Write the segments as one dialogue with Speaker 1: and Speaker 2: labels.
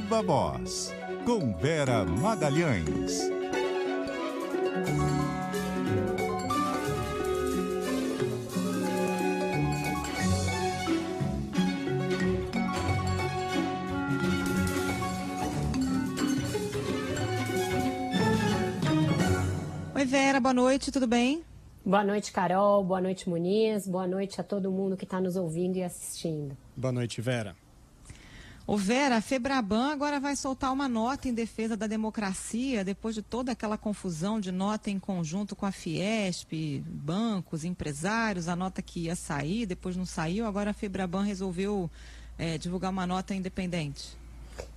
Speaker 1: Viva Voz, com Vera Magalhães.
Speaker 2: Oi, Vera, boa noite, tudo bem?
Speaker 3: Boa noite, Carol. Boa noite, Muniz. Boa noite a todo mundo que está nos ouvindo e assistindo.
Speaker 4: Boa noite, Vera.
Speaker 2: Ô Vera, a Febraban agora vai soltar uma nota em defesa da democracia, depois de toda aquela confusão de nota em conjunto com a Fiesp, bancos, empresários, a nota que ia sair, depois não saiu, agora a Febraban resolveu divulgar uma nota independente.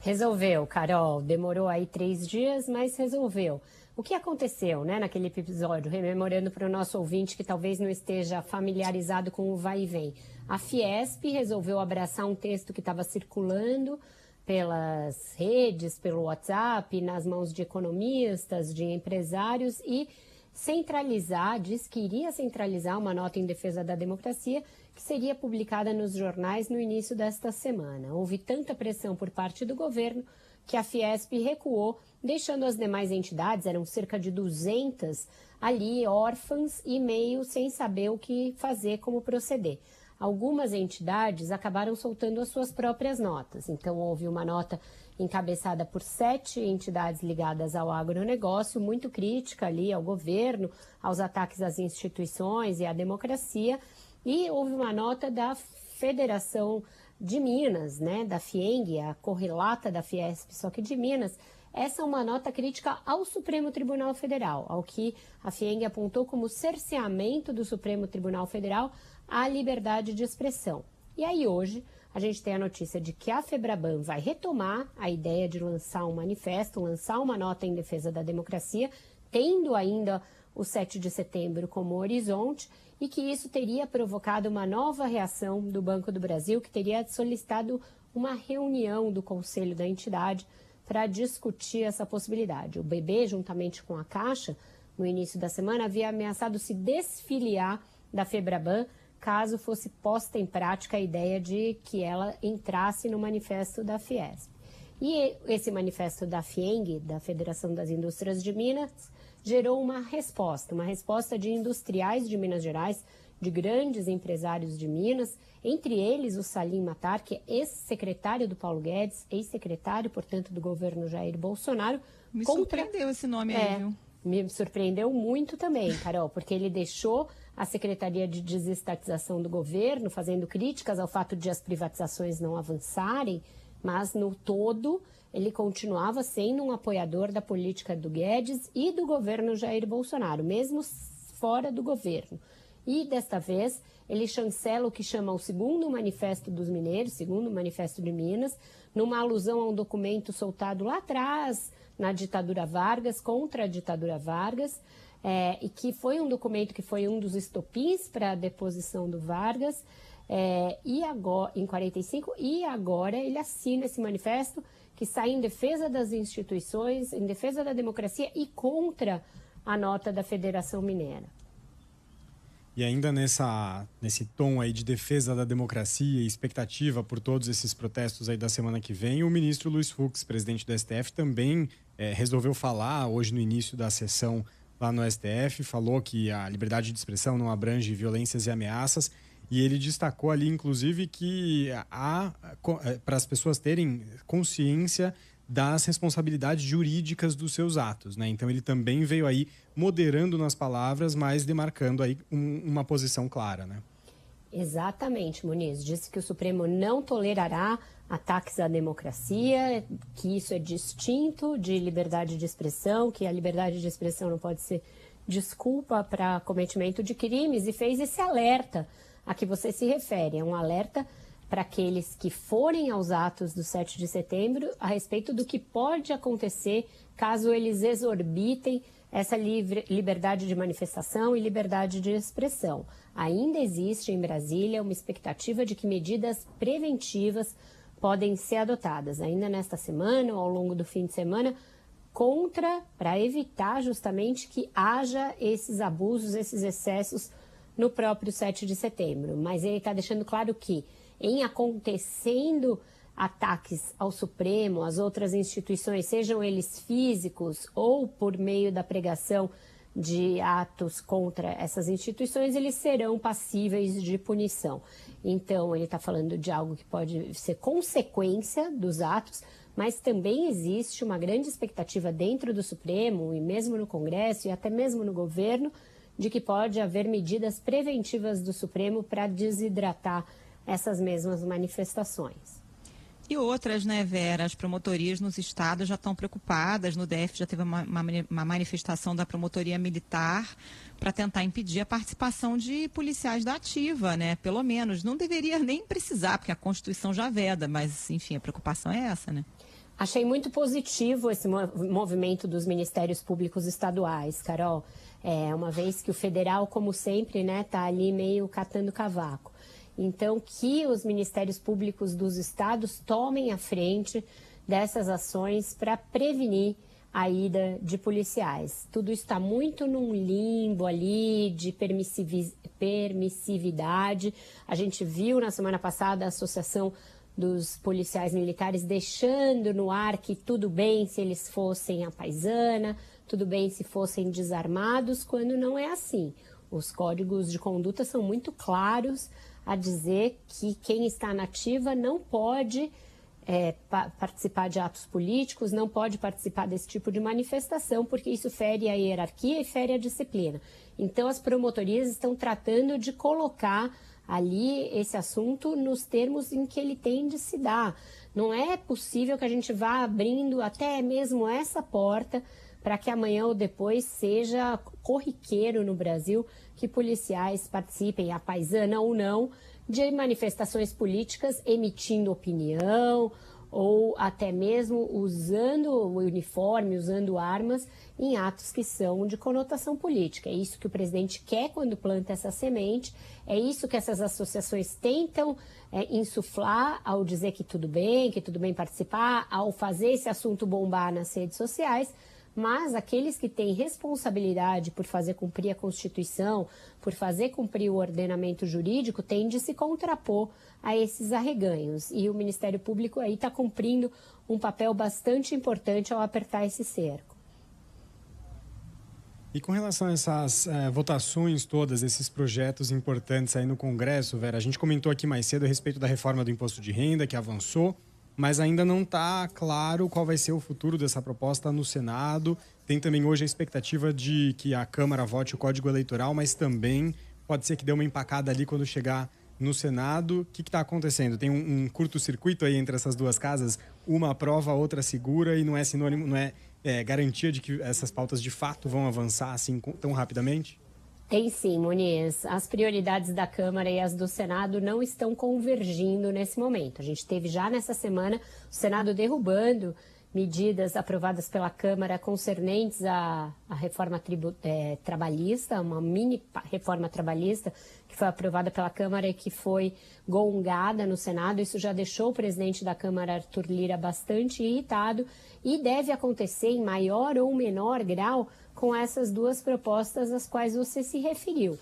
Speaker 3: Resolveu, Carol. Demorou aí 3 dias, mas resolveu. O que aconteceu, né, naquele episódio, rememorando para o nosso ouvinte que talvez não esteja familiarizado com o vai e vem. A Fiesp resolveu abraçar um texto que estava circulando pelas redes, pelo WhatsApp, nas mãos de economistas, de empresários e centralizar, diz que iria centralizar uma nota em defesa da democracia que seria publicada nos jornais no início desta semana. Houve tanta pressão por parte do governo que a Fiesp recuou, deixando as demais entidades, eram cerca de 200, ali órfãs e meio sem saber o que fazer, como proceder. Algumas entidades acabaram soltando as suas próprias notas. Então, houve uma nota encabeçada por 7 entidades ligadas ao agronegócio, muito crítica ali ao governo, aos ataques às instituições e à democracia. E houve uma nota da Federação de Minas, né, da FIENG, a correlata da Fiesp, só que de Minas. Essa é uma nota crítica ao Supremo Tribunal Federal, ao que a FIENG apontou como cerceamento do Supremo Tribunal Federal à liberdade de expressão. E aí hoje a gente tem a notícia de que a Febraban vai retomar a ideia de lançar um manifesto, lançar uma nota em defesa da democracia, tendo ainda o 7 de setembro como horizonte, e que isso teria provocado uma nova reação do Banco do Brasil, que teria solicitado uma reunião do conselho da entidade para discutir essa possibilidade. O BB, juntamente com a Caixa, no início da semana, havia ameaçado se desfiliar da Febraban caso fosse posta em prática a ideia de que ela entrasse no manifesto da Fiesp. E esse manifesto da FIENG, da Federação das Indústrias de Minas, gerou uma resposta de industriais de Minas Gerais, de grandes empresários de Minas, entre eles o Salim Matar, que é ex-secretário do Paulo Guedes, ex-secretário, portanto, do governo Jair Bolsonaro.
Speaker 2: Me surpreendeu esse nome aí, viu?
Speaker 3: Me surpreendeu muito também, Carol, porque ele deixou a Secretaria de Desestatização do governo, fazendo críticas ao fato de as privatizações não avançarem, mas no todo ele continuava sendo um apoiador da política do Guedes e do governo Jair Bolsonaro, mesmo fora do governo. E desta vez ele chancela o que chama o segundo manifesto dos mineiros, segundo manifesto de Minas, numa alusão a um documento soltado lá atrás, na ditadura Vargas, contra a ditadura Vargas, e que foi um documento que foi um dos estopins para a deposição do Vargas, e agora, em 45, e agora ele assina esse manifesto que sai em defesa das instituições, em defesa da democracia e contra a nota da Federação Mineira.
Speaker 4: E ainda nesse tom aí de defesa da democracia e expectativa por todos esses protestos aí da semana que vem, o ministro Luiz Fux, presidente do STF, também resolveu falar hoje no início da sessão lá no STF, falou que a liberdade de expressão não abrange violências e ameaças. E ele destacou ali, inclusive, que há, para as pessoas terem consciência das responsabilidades jurídicas dos seus atos, né? Então ele também veio aí moderando nas palavras, mas demarcando aí uma posição clara, né?
Speaker 3: Exatamente, Muniz. Disse que o Supremo não tolerará ataques à democracia, que isso é distinto de liberdade de expressão, que a liberdade de expressão não pode ser desculpa para cometimento de crimes, e fez esse alerta a que você se refere. É um alerta para aqueles que forem aos atos do 7 de setembro a respeito do que pode acontecer caso eles exorbitem essa liberdade de manifestação e liberdade de expressão. Ainda existe em Brasília uma expectativa de que medidas preventivas podem ser adotadas ainda nesta semana ou ao longo do fim de semana para evitar justamente que haja esses abusos, esses excessos no próprio 7 de setembro. Mas ele está deixando claro que, em acontecendo ataques ao Supremo, às outras instituições, sejam eles físicos ou por meio da pregação de atos contra essas instituições, eles serão passíveis de punição. Então, ele está falando de algo que pode ser consequência dos atos, mas também existe uma grande expectativa dentro do Supremo e mesmo no Congresso e até mesmo no governo de que pode haver medidas preventivas do Supremo para desidratar essas mesmas manifestações.
Speaker 2: E outras, né, Vera? As promotorias nos estados já estão preocupadas. No DF já teve uma manifestação da promotoria militar para tentar impedir a participação de policiais da ativa, né? Pelo menos. Não deveria nem precisar, porque a Constituição já veda, mas, enfim, a preocupação é essa, né?
Speaker 3: Achei muito positivo esse movimento dos ministérios públicos estaduais, Carol. Uma vez que o federal, como sempre, né, está ali meio catando cavaco. Então, que os ministérios públicos dos estados tomem a frente dessas ações para prevenir a ida de policiais. Tudo está muito num limbo ali de permissividade. A gente viu na semana passada a Associação dos Policiais Militares deixando no ar que tudo bem se eles fossem à paisana, tudo bem se fossem desarmados, quando não é assim. Os códigos de conduta são muito claros a dizer que quem está na ativa não pode participar de atos políticos, não pode participar desse tipo de manifestação, porque isso fere a hierarquia e fere a disciplina. Então, as promotorias estão tratando de colocar ali esse assunto nos termos em que ele tem de se dar. Não é possível que a gente vá abrindo até mesmo essa porta para que amanhã ou depois seja corriqueiro no Brasil que policiais participem, à paisana ou não, de manifestações políticas, emitindo opinião ou até mesmo usando o uniforme, usando armas em atos que são de conotação política. É isso que o presidente quer quando planta essa semente, é isso que essas associações tentam insuflar ao dizer que tudo bem participar, ao fazer esse assunto bombar nas redes sociais. Mas aqueles que têm responsabilidade por fazer cumprir a Constituição, por fazer cumprir o ordenamento jurídico, têm de se contrapor a esses arreganhos. E o Ministério Público aí está cumprindo um papel bastante importante ao apertar esse cerco.
Speaker 4: E com relação a essas votações todas, esses projetos importantes aí no Congresso, Vera, a gente comentou aqui mais cedo a respeito da reforma do imposto de renda, que avançou, mas ainda não está claro qual vai ser o futuro dessa proposta no Senado. Tem também hoje a expectativa de que a Câmara vote o Código Eleitoral, mas também pode ser que dê uma empacada ali quando chegar no Senado. O que está acontecendo? Tem um curto-circuito aí entre essas duas casas? Uma aprova, a outra segura e não é sinônimo, não é garantia de que essas pautas de fato vão avançar assim tão rapidamente?
Speaker 3: Tem sim, Muniz. As prioridades da Câmara e as do Senado não estão convergindo nesse momento. A gente teve já nessa semana o Senado derrubando medidas aprovadas pela Câmara concernentes à reforma trabalhista, uma mini reforma trabalhista que foi aprovada pela Câmara e que foi gongada no Senado. Isso já deixou o presidente da Câmara, Arthur Lira, bastante irritado e deve acontecer em maior ou menor grau com essas duas propostas às quais você se referiu.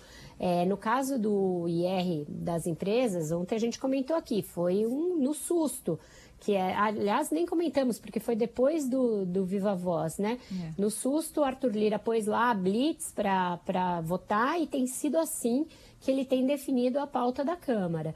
Speaker 3: No caso do IR das empresas, ontem a gente comentou aqui, foi no susto, que aliás, nem comentamos, porque foi depois do Viva Voz, né? No susto, o Arthur Lira pôs lá a blitz para votar e tem sido assim que ele tem definido a pauta da Câmara.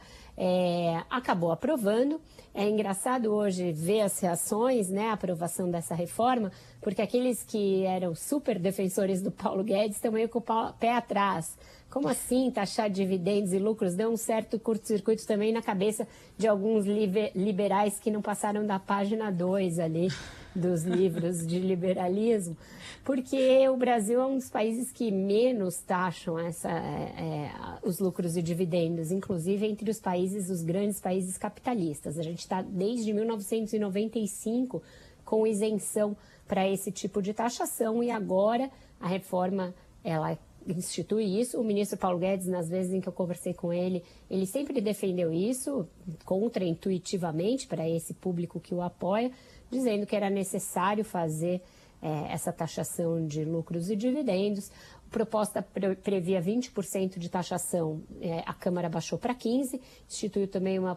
Speaker 3: Acabou aprovando. É engraçado hoje ver as reações, né, a aprovação dessa reforma, porque aqueles que eram super defensores do Paulo Guedes estão meio com o pé atrás. Como assim taxar dividendos e lucros? Deu um certo curto-circuito também na cabeça de alguns liberais que não passaram da página 2 ali dos livros de liberalismo, porque o Brasil é um dos países que menos taxam os lucros e dividendos, inclusive entre os grandes países capitalistas. A gente está desde 1995 com isenção para esse tipo de taxação e agora a reforma ela institui isso. O ministro Paulo Guedes, nas vezes em que eu conversei com ele, ele sempre defendeu isso contra-intuitivamente para esse público que o apoia, dizendo que era necessário fazer essa taxação de lucros e dividendos. proposta previa 20% de taxação, a Câmara baixou para 15%, instituiu também uma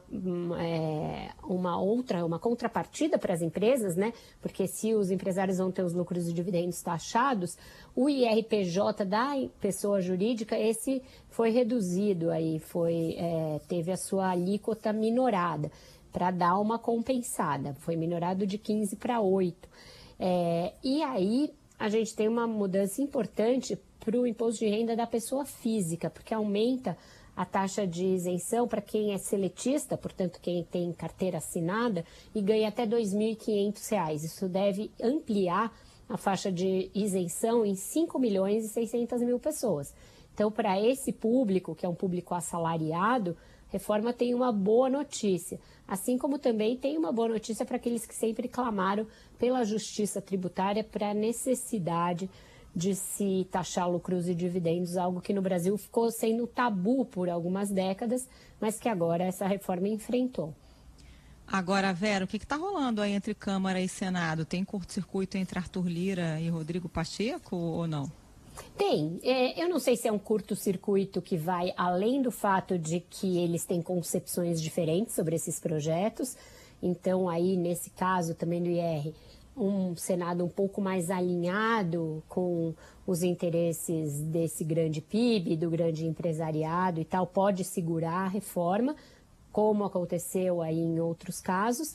Speaker 3: contrapartida para as empresas, né? Porque se os empresários vão ter os lucros e dividendos taxados, o IRPJ da pessoa jurídica, esse foi reduzido, teve a sua alíquota minorada, para dar uma compensada, foi minorado de 15% para 8%. E aí a gente tem uma mudança importante para o imposto de renda da pessoa física, porque aumenta a taxa de isenção para quem é seletista, portanto, quem tem carteira assinada, e ganha até R$ 2.500. Isso deve ampliar a faixa de isenção em 5.600.000 pessoas. Então, para esse público, que é um público assalariado, a reforma tem uma boa notícia. Assim como também tem uma boa notícia para aqueles que sempre clamaram pela justiça tributária, para a necessidade de se taxar lucros e dividendos, algo que no Brasil ficou sendo tabu por algumas décadas, mas que agora essa reforma enfrentou.
Speaker 2: Agora, Vera, o que está rolando aí entre Câmara e Senado? Tem curto-circuito entre Arthur Lira e Rodrigo Pacheco ou não?
Speaker 3: Tem. Eu não sei se é um curto-circuito que vai além do fato de que eles têm concepções diferentes sobre esses projetos. Então, aí, nesse caso também do IR, um Senado um pouco mais alinhado com os interesses desse grande PIB, do grande empresariado e tal, pode segurar a reforma, como aconteceu aí em outros casos.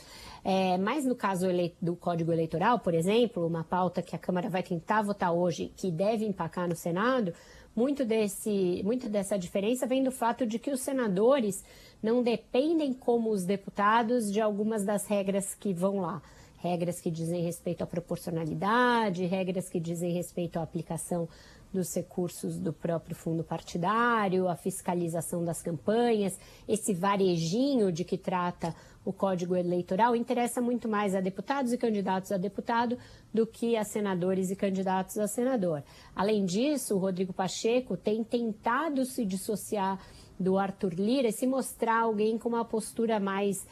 Speaker 3: Mas no caso do Código Eleitoral, por exemplo, uma pauta que a Câmara vai tentar votar hoje, que deve empacar no Senado, muito dessa diferença vem do fato de que os senadores não dependem, como os deputados, de algumas das regras que vão lá. Regras que dizem respeito à proporcionalidade, regras que dizem respeito à aplicação dos recursos do próprio fundo partidário, a fiscalização das campanhas, esse varejinho de que trata o Código Eleitoral interessa muito mais a deputados e candidatos a deputado do que a senadores e candidatos a senador. Além disso, o Rodrigo Pacheco tem tentado se dissociar do Arthur Lira e se mostrar alguém com uma postura mais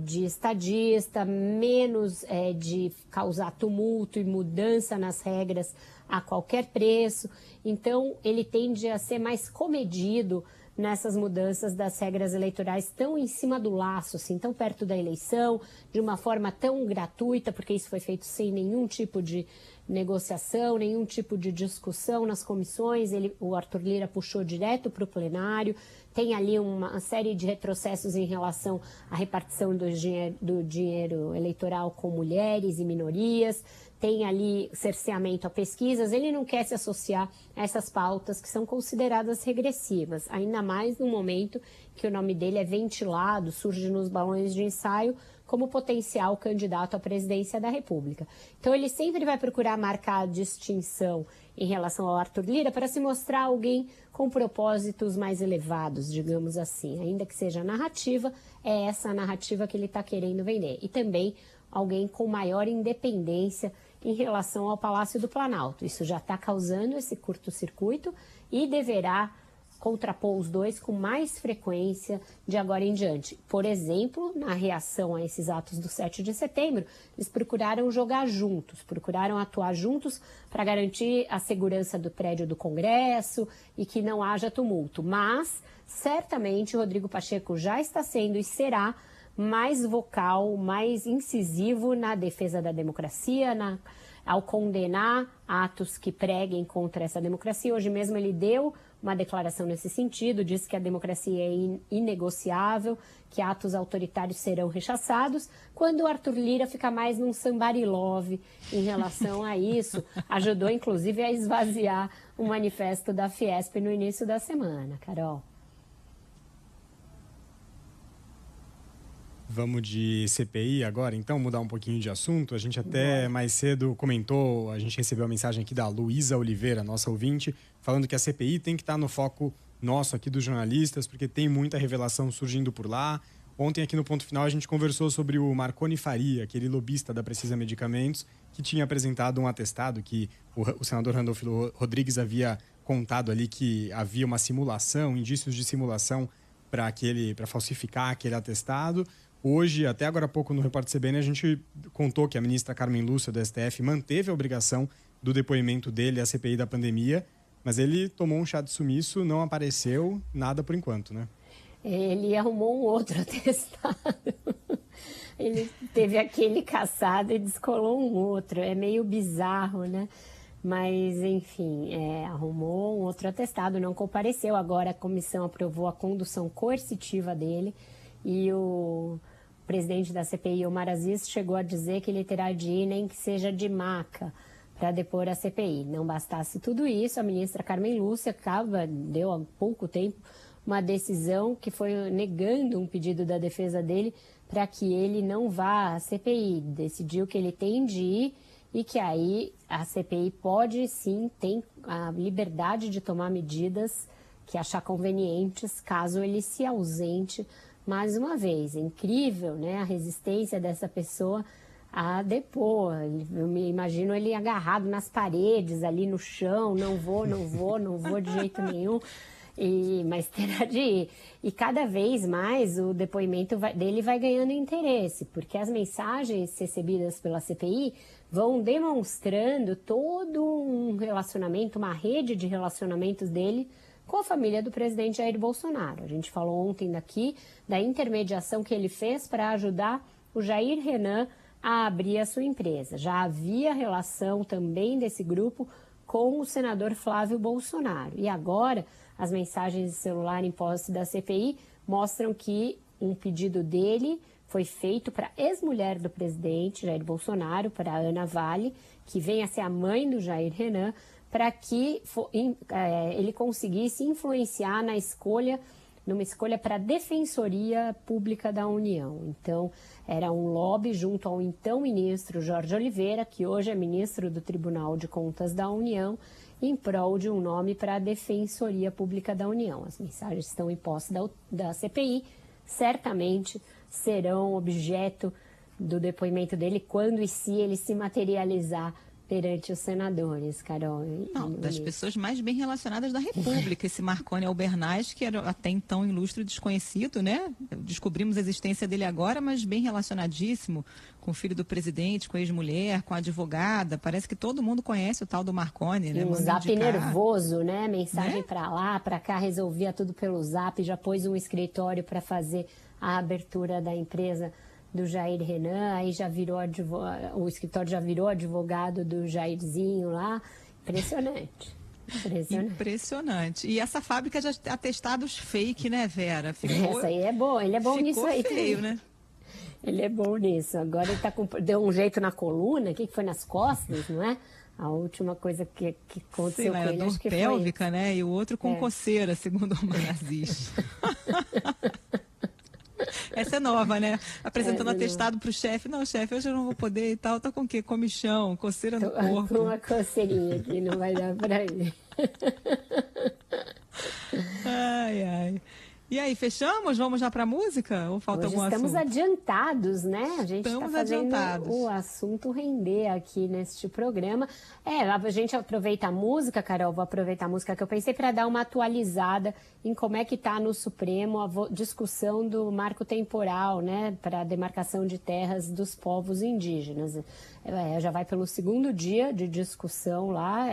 Speaker 3: de estadista, menos de causar tumulto e mudança nas regras a qualquer preço. Então, ele tende a ser mais comedido nessas mudanças das regras eleitorais tão em cima do laço, assim, tão perto da eleição, de uma forma tão gratuita, porque isso foi feito sem nenhum tipo de negociação, nenhum tipo de discussão nas comissões. O Arthur Lira puxou direto para o plenário. Tem ali uma série de retrocessos em relação à repartição do dinheiro eleitoral com mulheres e minorias. Tem ali cerceamento a pesquisas. Ele não quer se associar a essas pautas que são consideradas regressivas, ainda mais no momento que o nome dele é ventilado, surge nos balões de ensaio como potencial candidato à presidência da República. Então, ele sempre vai procurar marcar a distinção em relação ao Arthur Lira para se mostrar alguém com propósitos mais elevados, digamos assim. Ainda que seja narrativa, é essa narrativa que ele está querendo vender. E também alguém com maior independência em relação ao Palácio do Planalto. Isso já está causando esse curto-circuito e deverá contrapor os dois com mais frequência de agora em diante. Por exemplo, na reação a esses atos do 7 de setembro, eles procuraram jogar juntos, procuraram atuar juntos para garantir a segurança do prédio do Congresso e que não haja tumulto. Mas, certamente, Rodrigo Pacheco já está sendo e será mais vocal, mais incisivo na defesa da democracia, ao condenar atos que preguem contra essa democracia. Hoje mesmo ele deu uma declaração nesse sentido, disse que a democracia é inegociável, que atos autoritários serão rechaçados, quando o Arthur Lira fica mais num somebody love em relação a isso. Ajudou, inclusive, a esvaziar o manifesto da Fiesp no início da semana. Carol.
Speaker 4: Vamos de CPI agora, então, mudar um pouquinho de assunto. A gente até mais cedo comentou, a gente recebeu a mensagem aqui da Luísa Oliveira, nossa ouvinte, falando que a CPI tem que estar no foco nosso aqui dos jornalistas, porque tem muita revelação surgindo por lá. Ontem, aqui no Ponto Final, a gente conversou sobre o Marconi Faria, aquele lobista da Precisa Medicamentos, que tinha apresentado um atestado que o senador Randolfo Rodrigues havia contado ali que havia uma simulação, indícios de simulação para falsificar aquele atestado. Hoje, até agora há pouco no Repórter CBN, a gente contou que a ministra Carmen Lúcia do STF manteve a obrigação do depoimento dele à CPI da pandemia, Mas ele tomou um chá de sumiço, não apareceu, nada por enquanto, né?
Speaker 3: Ele arrumou um outro atestado. Ele teve aquele caçado e descolou um outro. É meio bizarro, né? Mas, enfim, arrumou um outro atestado, não compareceu. Agora a comissão aprovou a condução coercitiva dele e o presidente da CPI, Omar Aziz, chegou a dizer que ele terá de ir, nem que seja de maca, para depor a CPI. Não bastasse tudo isso, a ministra Carmen Lúcia deu há pouco tempo uma decisão que foi negando um pedido da defesa dele para que ele não vá à CPI. Decidiu que ele tem de ir e que aí a CPI pode sim, tem a liberdade de tomar medidas que achar convenientes caso ele se ausente mais uma vez. É incrível, né, a resistência dessa pessoa a depor. Eu me imagino ele agarrado nas paredes, ali no chão, não vou de jeito nenhum. Mas terá de ir. E cada vez mais o depoimento dele vai ganhando interesse, porque as mensagens recebidas pela CPI vão demonstrando todo um relacionamento, uma rede de relacionamentos dele com a família do presidente Jair Bolsonaro. A gente falou ontem daqui da intermediação que ele fez para ajudar o Jair Renan a abrir a sua empresa. Já havia relação também desse grupo com o senador Flávio Bolsonaro. E agora, as mensagens de celular em posse da CPI mostram que um pedido dele foi feito para a ex-mulher do presidente Jair Bolsonaro, para a Ana Vale, que vem a ser a mãe do Jair Renan, para que ele conseguisse influenciar numa escolha para a Defensoria Pública da União. Então, era um lobby junto ao então ministro Jorge Oliveira, que hoje é ministro do Tribunal de Contas da União, em prol de um nome para a Defensoria Pública da União. As mensagens estão em posse da CPI, certamente serão objeto do depoimento dele quando e se ele se materializar perante os senadores, Carol.
Speaker 2: Não, das pessoas mais bem relacionadas da República. Esse Marconi Albernaz, que era até então ilustre desconhecido, né? Descobrimos a existência dele agora, mas bem relacionadíssimo com o filho do presidente, com a ex-mulher, com a advogada. Parece que todo mundo conhece o tal do Marconi, né?
Speaker 3: Um zap nervoso, né? Mensagem para lá, para cá, resolvia tudo pelo zap, já pôs um escritório para fazer a abertura da empresa do Jair Renan, aí já virou o escritório já virou advogado do Jairzinho lá. Impressionante.
Speaker 2: Impressionante. E essa fábrica de atestados fake, né, Vera?
Speaker 3: Essa aí é boa, ele é bom nisso aí.
Speaker 2: Ficou feio, né?
Speaker 3: Ele é bom nisso. Agora ele deu um jeito na coluna, o que foi nas costas, não é? A última coisa que aconteceu com ele, acho que
Speaker 2: pélvica,
Speaker 3: foi...
Speaker 2: né? E o outro com coceira, segundo o Omar Aziz. Essa é nova, né? Apresentando atestado para o chefe. Não, chefe, hoje eu não vou poder e tal. Tá com o quê? Comichão, coceira no corpo.
Speaker 3: Com uma coceirinha aqui, não vai dar para ir.
Speaker 2: Ai, ai. E aí, fechamos? Vamos já para a música? Ou falta algum assunto?
Speaker 3: Estamos adiantados, né? A gente está fazendo
Speaker 2: adiantados.
Speaker 3: O assunto render aqui neste programa. A gente aproveita a música, Carol, vou aproveitar a música que eu pensei para dar uma atualizada em como é que está no Supremo a discussão do marco temporal, né? Para a demarcação de terras dos povos indígenas. Já vai pelo segundo dia de discussão lá,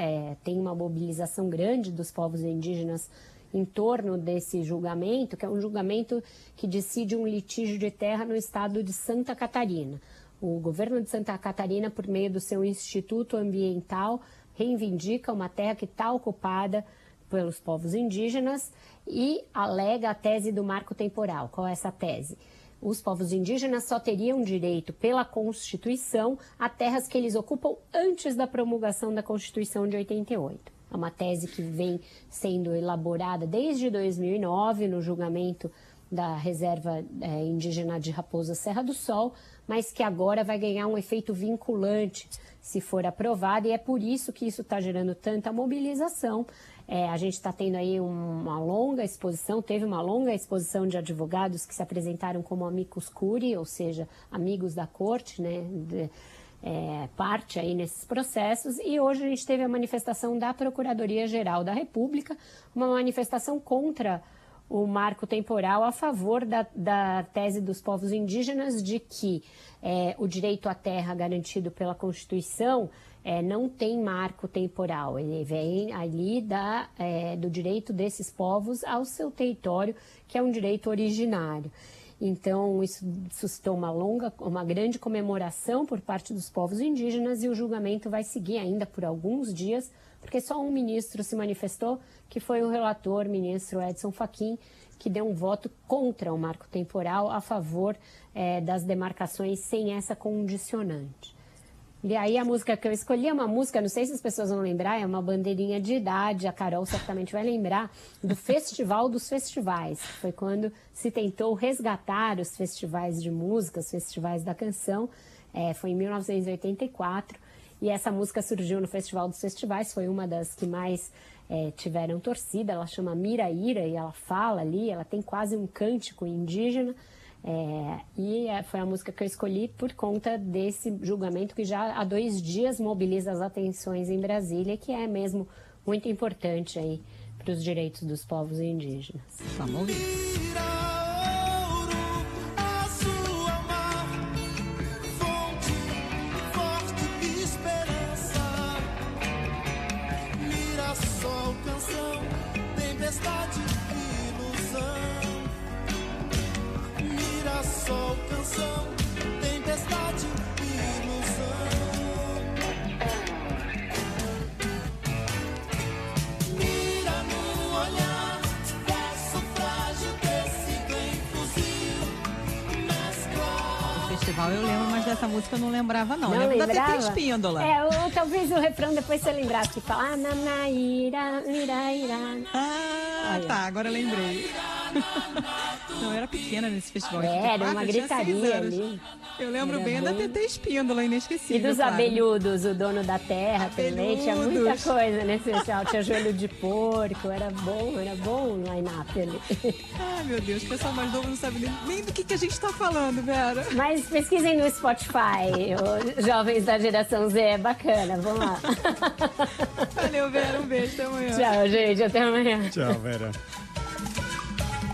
Speaker 3: tem uma mobilização grande dos povos indígenas em torno desse julgamento, que é um julgamento que decide um litígio de terra no estado de Santa Catarina. O governo de Santa Catarina, por meio do seu Instituto Ambiental, reivindica uma terra que está ocupada pelos povos indígenas e alega a tese do marco temporal. Qual é essa tese? Os povos indígenas só teriam direito, pela Constituição, a terras que eles ocupam antes da promulgação da Constituição de 88. É uma tese que vem sendo elaborada desde 2009 no julgamento da reserva indígena de Raposa Serra do Sol, mas que agora vai ganhar um efeito vinculante se for aprovada, e é por isso que isso está gerando tanta mobilização. A gente está tendo aí uma longa exposição, teve uma longa exposição de advogados que se apresentaram como amicus curiae, ou seja, amigos da corte, né? Parte aí nesses processos, e hoje a gente teve a manifestação da Procuradoria-Geral da República, uma manifestação contra o marco temporal a favor da tese dos povos indígenas de que o direito à terra garantido pela Constituição não tem marco temporal. Ele vem ali do direito desses povos ao seu território, que é um direito originário. Então, isso suscitou uma grande comemoração por parte dos povos indígenas e o julgamento vai seguir ainda por alguns dias, porque só um ministro se manifestou, que foi o relator, ministro Edson Fachin, que deu um voto contra o marco temporal a favor das demarcações sem essa condicionante. E aí a música que eu escolhi é uma música, não sei se as pessoas vão lembrar, é uma bandeirinha de idade, a Carol certamente vai lembrar, do Festival dos Festivais, que foi quando se tentou resgatar os festivais de música, os festivais da canção, foi em 1984, e essa música surgiu no Festival dos Festivais, foi uma das que mais tiveram torcida, ela chama Miraíra e ela fala ali, ela tem quase um cântico indígena, e foi a música que eu escolhi por conta desse julgamento que já há 2 dias mobiliza as atenções em Brasília, que é mesmo muito importante aí para os direitos dos povos indígenas.
Speaker 2: Vamos ouvir.
Speaker 5: Sol, canção, tempestade e ilusão. Mira no olhar, verso frágil desse bem fuzil, mesclar.
Speaker 2: O festival eu lembro, mas dessa música eu não lembrava, não.
Speaker 3: Não
Speaker 2: Eu lembro
Speaker 3: lembrava?
Speaker 2: da TT Espíndola.
Speaker 3: Ou talvez o refrão depois você lembrasse, que fala Nanaíra, Miraíra.
Speaker 2: Tá, agora eu lembrei. Não, eu era pequena nesse festival.
Speaker 3: Era uma gritaria ali.
Speaker 2: Eu lembro bem da TT Espíndola, inesquecível.
Speaker 3: E dos
Speaker 2: claro.
Speaker 3: Abelhudos, o dono da terra também. Tinha muita coisa nesse festival. Tinha joelho de porco, era bom o line-up ali.
Speaker 2: Ai, meu Deus, o pessoal mais novo não sabe nem do que a gente tá falando, Vera.
Speaker 3: Mas pesquisem no Spotify, os jovens da geração Z, é bacana, vamos lá.
Speaker 2: Valeu, Vera, um beijo, até amanhã.
Speaker 3: Tchau, gente, até amanhã.
Speaker 4: Tchau, Vera.